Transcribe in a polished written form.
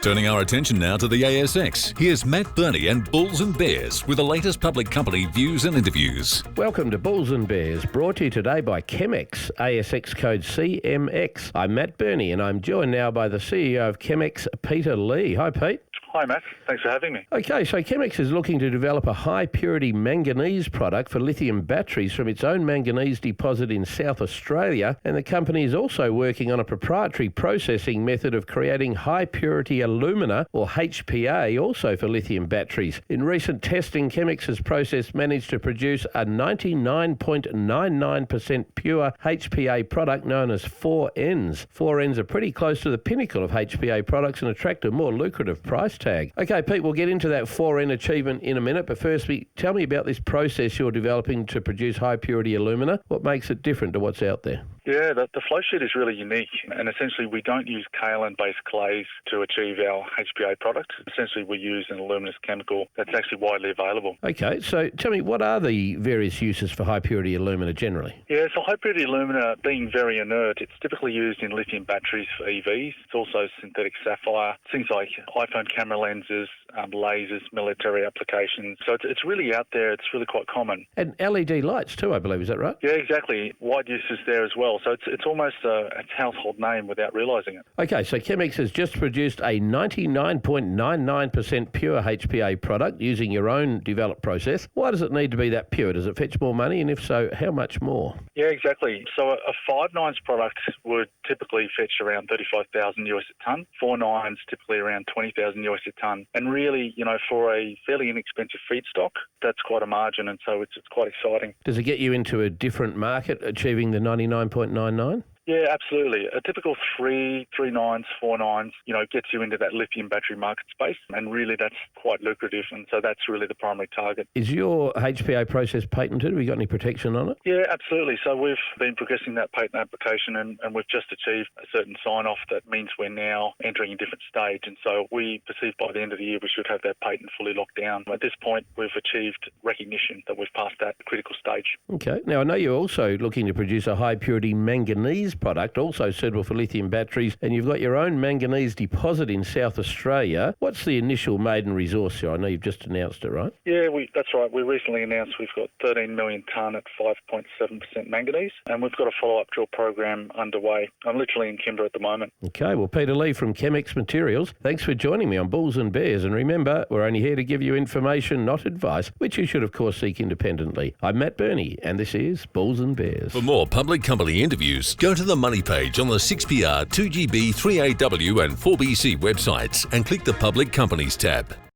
Turning our attention now to the ASX, here's Matt Birney and Bulls and Bears with the latest public company views and interviews. Welcome to Bulls and Bears, brought to you today by ChemX, ASX code CMX. I'm Matt Birney and I'm joined now by the CEO of ChemX, Peter Lee. Hi, Pete. Hi, Matt. Thanks for having me. Okay, so ChemX is looking to develop a high-purity manganese product for lithium batteries from its own manganese deposit in South Australia, and the company is also working on a proprietary processing method of creating high-purity alumina, or HPA, also for lithium batteries. In recent testing, ChemX's process managed to produce a 99.99% pure HPA product known as 4Ns. 4Ns are pretty close to the pinnacle of HPA products and attract a more lucrative price tag. Okay, Pete, we'll get into that 4N achievement in a minute, but firstly, tell me about this process you're developing to produce high-purity alumina. What makes it different to what's out there? Yeah, the flow sheet is really unique, and essentially we don't use kaolin-based clays to achieve our HPA product. Essentially we use an aluminous chemical that's actually widely available. Okay, so tell me, what are the various uses for high-purity alumina generally? Yeah, so high-purity alumina, being very inert, it's typically used in lithium batteries for EVs. It's also synthetic sapphire, things like iPhone camera lenses, lasers, military applications. So it's really out there. It's really quite common. And LED lights too, I believe. Is that right? Yeah, exactly. Wide uses there as well. So it's almost a household name without realising it. Okay, so ChemX has just produced a 99.99% pure HPA product using your own developed process. Why does it need to be that pure? Does it fetch more money? And if so, how much more? Yeah, exactly. So a 5/9 product would typically fetch around $35,000 US a tonne. 4/9s typically around $20,000 US a tonne. And really, for a fairly inexpensive feedstock, that's quite a margin, and so it's quite exciting. Does it get you into a different market, achieving the 99.99? Yeah, absolutely. A typical 3/9s, 4/9s, gets you into that lithium battery market space, and really that's quite lucrative, and so that's really the primary target. Is your HPA process patented? Have you got any protection on it? Yeah, absolutely. So we've been progressing that patent application, and we've just achieved a certain sign-off that means we're now entering a different stage, and so we perceive by the end of the year we should have that patent fully locked down. At this point, we've achieved recognition that we've passed that critical stage. Okay. Now, I know you're also looking to produce a high-purity manganese product, also suitable for lithium batteries, and you've got your own manganese deposit in South Australia. What's the initial maiden resource here? I know you've just announced it, right? Yeah, that's right. We recently announced we've got 13 million tonne at 5.7% manganese, and we've got a follow-up drill program underway. I'm literally in Kimber at the moment. Okay, well, Peter Lee from ChemX Materials, thanks for joining me on Bulls and Bears, and remember, we're only here to give you information, not advice, which you should, of course, seek independently. I'm Matt Birney, and this is Bulls and Bears. For more public company interviews, go to the Money page on the 6PR, 2GB, 3AW and 4BC websites and click the Public Companies tab.